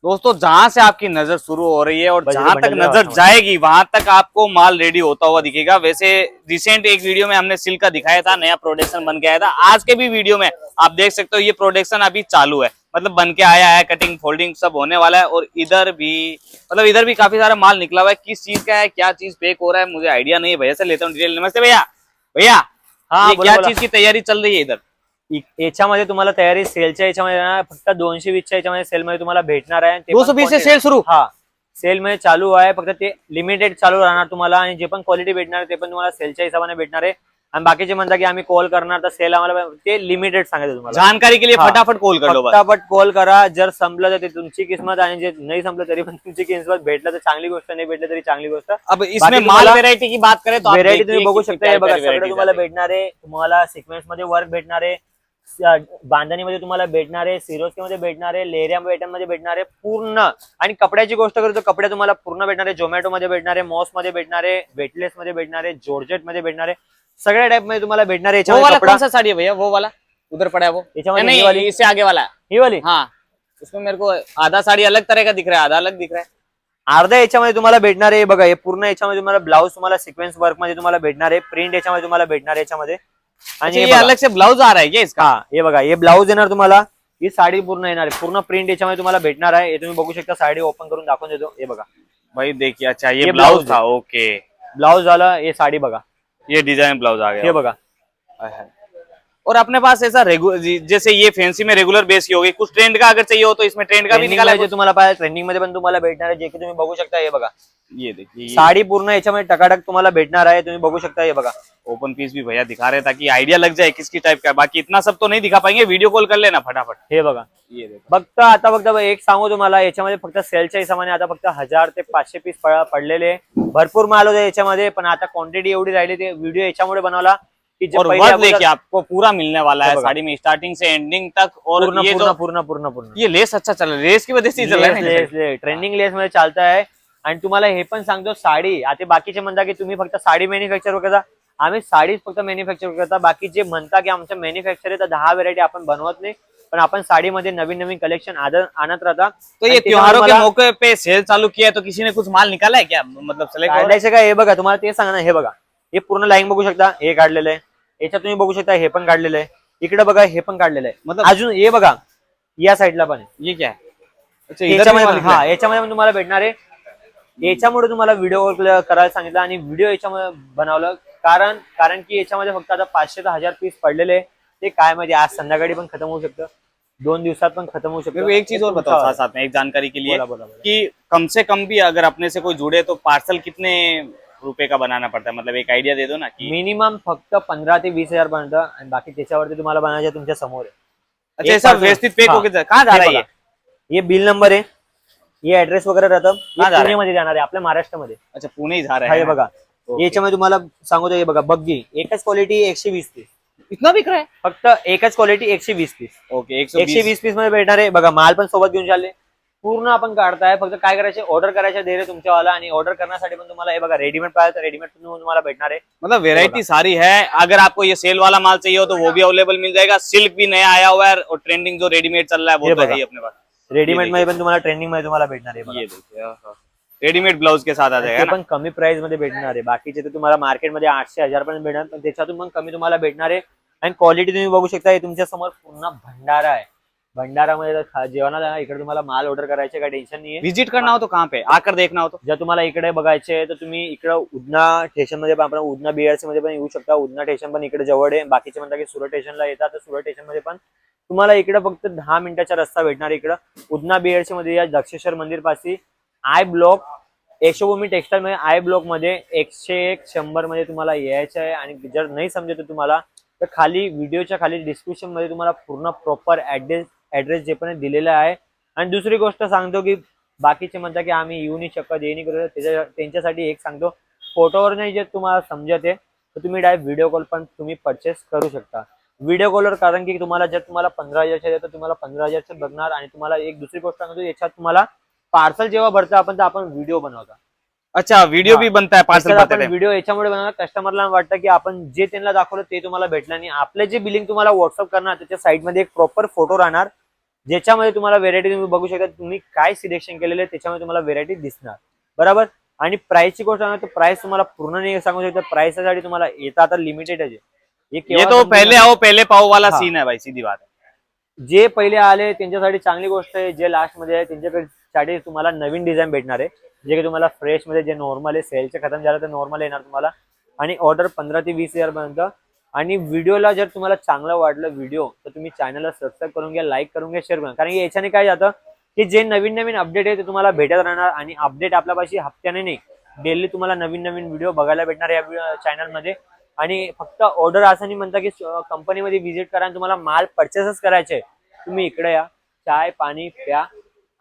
दोस्तों जहां से आपकी नजर शुरू हो रही है और जहां तक बंडल नजर जाएगी वहां तक आपको माल रेडी होता हुआ दिखेगा। वैसे रिसेंट एक वीडियो में हमने सिल्क का दिखाया था, नया प्रोडक्शन बन के आया था। आज के भी वीडियो में आप देख सकते हो ये प्रोडक्शन अभी चालू है, मतलब बन के आया है, कटिंग फोल्डिंग सब होने वाला है। और इधर भी मतलब इधर भी काफी सारा माल निकला हुआ है। किस चीज का है, क्या चीज पैक हो रहा है, मुझे आइडिया नहीं है। भैया से लेता हूँ डिटेल। नमस्ते भैया। भैया हाँ, ये क्या चीज की तैयारी चल रही है इधर? याच्यामध्ये तुम्हाला तयारी सेलच्या याच्यामध्ये ना फक्त 220च्या याच्यामध्ये सेलमध्ये तुम्हाला भेटणार आहे। 220 से सेल शुरू? हा, सेल मध्ये चालू आहे, फक्त ते लिमिटेड चालू राहणार तुम्हाला। आणि जे पण क्वालिटी भेटणार आहे ते पण तुम्हाला सेलच्या हिशोबाने भेटणार आहे। आणि बाकीचे म्हणता की आम्ही कॉल करणार तर सेल आम्हाला ते लिमिटेड सांगायचं तुम्हाला। जानकारी के लिए फटाफट कॉल कर लो, फटाफट कॉल करा। जर संपलं तर ते तुमची किस्मत, आणि जे नाही संपलं तरी पण तुमची किस्मत। भेटलं तर चांगली गोष्ट, नाही भेटलं तरी चांगली गोष्ट। अब इसमें माल वेरायटी की बात करें तो व्हेरायटी तुम्ही बघू शकता, हे बघा सगळं तुम्हाला भेटणार आहे। तुम्हाला सिक्वेन्स मध्ये वर्क भेटणार आहे, बांधणीमध्ये तुम्हाला भेटणार आहे, सिरोस्की मध्ये भेटणार आहे, लेरिया पॅटर्न मध्ये भेटणार आहे पूर्ण। आणि कपड्याची गोष्ट करू तर कपडे तुम्हाला पूर्ण भेटणार आहे। झोमॅटो मध्ये भेटणार आहे, मॉस मध्ये भेटणार आहे, वेटलेस मध्ये भेटणार आहे, जॉर्जेट मध्ये भेटणार आहे, सगळ्या टाइप मध्ये तुम्हाला भेटणार आहे। वो वाला कौन सा साड़ी है भैया? वो वाला उधर पड़ा है वो? नहीं, वाली इससे आगे वाला है। ही वाली, हाँ, उसमें मेरे को आधा साड़ी अलग तरह का दिख रहा है, आधा अलग दिख रहा है। अर्ध्या याच्यामध्ये तुम्हाला भेटणार आहे। बघा हे पूर्ण याच्यामध्ये तुम्हाला ब्लाउज तुम्हाला सिक्वेन्स वर्क मध्ये तुम्हाला भेटणार आहे, प्रिंट याच्यामध्ये तुम्हाला भेटणार आहे याच्यामध्ये। आणि ये अलग से ब्लाउज आ रहा है क्या इसका? हा, हे बघा हे ब्लाउज येणार तुम्हाला, ही साडी पूर्ण येणार आहे, पूर्ण प्रिंट याच्यामध्ये तुम्हाला भेटणार आहे। हे तुम्ही बघू शकता, साडी ओपन करून दाखवून देतो। हे बघा भाई देखिए, अच्छा ये ब्लाउज था। ओके, ब्लाउज झालं, हे साडी बघा, ये डिजाइन ब्लाउज आ गया। हे बघा। और अपने पास ऐसा जैसे ये फैंसी में रेगुलर बेस की होगी, कुछ ट्रेंड का अगर चाहिए हो तो इसमें ट्रेंड का भी निकाला है। तुम्हाला पाहिजे ट्रेंडिंग मध्ये पण तुम्हाला भेटणार आहे, जे की तुम्ही बघू शकता। हे बघा, ये देखिए साडी पूर्ण याच्यामध्ये टकाटक तुम्हाला भेटणार आहे, तुम्ही बघू शकता। हे बघा ओपन पीस भी भैया दिखा रहे ताकि आइडिया लग जाए किसकी टाइप का। बाकी इतना सब तो नहीं दिखा पाएंगे, वीडियो कॉल कर लेना फटाफट। हे बघा, ये देखो फक्त आता फक्त एक सांगू तुम्हाला, याच्यामध्ये फक्त सेलच्या हिशोबाने आता फक्त 1000 ते 500 पीस पडलेले। भरपूर माल होते याच्यामध्ये, पण आता क्वांटिटी एवढी राहिली, ते व्हिडिओ याच्यामुळे बनवला की और वर्क देखिए आपको पूरा मिलने वाला है साड़ी में, स्टार्टिंग से एंडिंग तक। और ये जो पूर्ण ये लेस अच्छा चल रहा है, लेस की वजह से चल रहा है, ट्रेंडिंग लेस मध्ये चालत आहे। आणि तुम्हाला हे पण सांगतो, साडी आता बाकीचे म्हणता की तुम्ही फक्त साडी मॅन्युफॅक्चर करता, आम्ही साडीच फक्त मॅन्युफॅक्चर करता। बाकी जे म्हणता की आमचं मॅन्युफॅक्चर आहे तर 10 व्हरायटी आपण बनवत नाही, पण आपण साडीमध्ये नवीन नवीन कलेक्शन आणत राहता। तो ये त्योहारों के मौके पे सेल चालू किया है, तो किसी ने कुछ माल निकाला है क्या? मतलब काढायचं काय? हे बघा तुम्हाला ते सांगा ना। हे बघा, हे पूर्ण लाईन बघू शकता, हे काढलेलं आहे। याच्यात तुम्ही बघू शकता, हे पण काढलेलं आहे। इकडे बघा, हे पण काढलेलं आहे। मतलब अजून हे बघा, या साईडला पण ये क्या है? अच्छा, याच्यामध्ये हा, याच्यामध्ये पण तुम्हाला भेटणार आहे। याच्यामुळे तुम्हाला व्हिडिओ कॉल करायला सांगितलं आणि व्हिडिओ याच्यामध्ये बनवलं, कारण की याच्यामध्ये फक्त आता 500 ते 1000 पीस पडलेले। ते काय म्हणजे आज संध्याकाळी पण खतम होऊ शकतं, 2 दिवसात पण खत्म हो सकता है। एक चीज और बताओ साथ साथ में, एक जानकारी के लिए कि कम से कम भी अगर अपने से कोई जुड़े तो पार्सल कितने रुपए का बनाना पड़ता है? मतलब एक आइडिया दे दो ना। कि मिनिमम फक्त 15 ते 20,000 पर्यंत, आणि बाकी त्याच्यावरती तुम्हाला बनायचं तुमच्या समोर आहे। अच्छा, ऐसा व्यवस्थित पैक होके कहाँ जा रहा है? ये बिल नंबर आहे, ये ऍड्रेस वगैरे राहतं, पुण्यामध्ये जाणार आहे, आपल्या महाराष्ट्रामध्ये। अच्छा, पुणे ही जा रहा है। हे बघा, याच्यामध्ये तुम्हाला सांगतो, हे बघा बग्गी, एकच क्वालिटी 120 पीस, इतना बिक रहा है? फक्त एकच क्वालिटी 120 पीस। ओके, 120 पीस मध्ये भेटणार आहे। बघा माल पण सोबत घेऊन चालले, पूर्ण आपण काढताय। फक्त काय करायचे, ऑर्डर करायचे दे रे तुमच्यावाला। आणि ऑर्डर करण्यासाठी पण तुम्हाला हे बघा, रेडीमेड पाहिजे तर रेडीमेड पण तुम्हाला भेटणार आहे। मतलब वेरायटी सारी है। अगर आपको ये सेल वाला माल चाहिए हो तो वो भी अवेलेबल मिल जाएगा। सिल्क भी नया आया हुआ है, और ट्रेंडिंग जो रेडीमेड चल रहा है वो तो है ही अपने पास। रेडीमेड मध्ये पण तुम्हाला ट्रेंडिंग मध्ये तुम्हाला भेटणार आहे। ये देखिए, रेडीमेड ब्लाउज के साथ आ जाएगा ना। पण कमी प्राइस मध्ये भेटणार आहे। बाकीचे तर तुम्हाला मार्केटमध्ये 800-1000 पर्यंत भेटणार, पण त्याच्यातून पण कमी तुम्हाला भेटणार आहे। आणि क्वालिटी तुम्ही बघू शकता, हे तुमच्या समोर पूर्ण भंडारा आहे। भंडारामध्ये जेवणाला इकडे तुम्हाला माल ऑर्डर करायचे, काय टेन्शन नाहीये। विजिट करना हो तो कहाँ पे आकर देखना हो तो? जर तुम्हाला इकडे बघायचे तर तुम्ही इकडे उधना स्टेशन मध्ये, आपण उधना बीआरसी मध्ये पण येऊ शकता। उधना स्टेशन पण इकडे जवळ आहे। बाकीचे म्हणतात की सुरत स्टेशनला येतात, तर सुरत स्टेशन मध्ये पण तुम्हाला इकडे फक्त 10 मिनिटाचा रस्ता भेटणार। इकडं उधना बीआरसी मध्ये या दक्षेश्वर मंदिर पाशी आय ब्लॉक, यशोभूमी टेक्सटाईल मध्ये आय ब्लॉक मध्ये 101 100 मध्ये तुम्हाला यायचं आहे। आणि जर नाही समजत तुम्हाला तर खाली व्हिडिओच्या खाली डिस्क्रिप्शन मध्ये तुम्हाला पूर्ण प्रॉपर ऍड्रेस जे पण दिलेला आहे। आणि दुसरी गोष्ट सांगतो की बाकीचे म्हणतात की आम्ही येऊ नाही शकत, ये नाही करू, त्यांच्यासाठी एक सांगतो, फोटोवर नाही जे तुम्हाला समजत आहे तर तुम्ही डायरेक्ट व्हिडिओ कॉल पण तुम्ही परचेस करू शकता। व्हिडिओ कॉलवर, कारण की तुम्हाला जर तुम्हाला 15,000 देतो, तुम्हाला 15,000 बघणार। आणि तुम्हाला एक दुसरी गोष्ट सांगतो, याच्यात तुम्हाला पार्सल जेव्हा भरतं आपण तर आपण व्हिडिओ बनवता। अच्छा, वीडियो भी बनता है पार्सल आपण व्हिडिओ याच्यामुळे बनवणार, कस्टमरला वाटतं की आपण जे त्यांना दाखवलं ते तुम्हाला भेटलं नाही। आपले जे बिलिंग तुम्हाला व्हॉट्सअप करणार, त्याच्या साईड मध्ये एक प्रॉपर फोटो राहणार, ज्याच्यामध्ये तुम्हाला व्हेरायटी तुम्ही बघू शकता, तुम्ही काय सिलेक्शन केलेलं आहे त्याच्यामध्ये तुम्हाला व्हेरायटी दिसणार, बरोबर. आणि प्राइसची गोष्ट सांगा तर प्राइस तुम्हाला पूर्ण नाही सांगू शकता, प्राइससाठी तुम्हाला येतं आता लिमिटेड आहे. ये तो पहले आओ पहले पाओ वाला हाँ। सीन है भाई, सीधी बात है। जे पहिले आले त्यांच्यासाठी चांगली गोष्ट आहे, जे लास्ट मध्ये आहे त्यांच्यासाठी तुम्हाला नवीन डिझाईन भेटणार आहे, जे की तुम्हाला फ्रेश मध्ये जे नॉर्मल आहे, सेलचे खतम झालं तर नॉर्मल येणार तुम्हाला. आणि ऑर्डर 15 ते 20,000 पर्यंत. आणि व्हिडिओला जर तुम्हाला चांगलं वाटलं व्हिडिओ तर तुम्ही चॅनलला सबस्क्राईब करून घ्या, लाईक करून घ्या, शेअर करून घ्या. कारण की याच्याने काय जातं की जे नवीन नवीन अपडेट आहे ते तुम्हाला भेटत राहणार. आणि अपडेट आपल्यापाशी हप्त्याने नाही, डेली तुम्हाला नवीन नवीन व्हिडिओ बघायला भेटणार या चॅनलमध्ये. आणि फक्त ऑर्डर असं नाही म्हणता की कंपनीमध्ये व्हिजिट करा आणि तुम्हाला माल परचेसच करायचे, तुम्ही इकडे या, चाय पाणी प्या,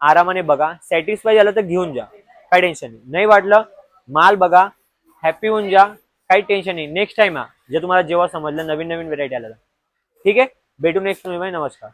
आरामाने बघा, सॅटिस्फाय झालं तर घेऊन जा, काही टेन्शन नाही. नाही वाटलं माल बघा, हॅपी होऊन जा, काही टेन्शन नाही. नेक्स्ट टाइम जे तुम्हाला जेव्हा समजलं नवीन नवीन व्हेरायटी आल्या. ठीक आहे, भेटू नेक्स्ट टाइम. नमस्कार.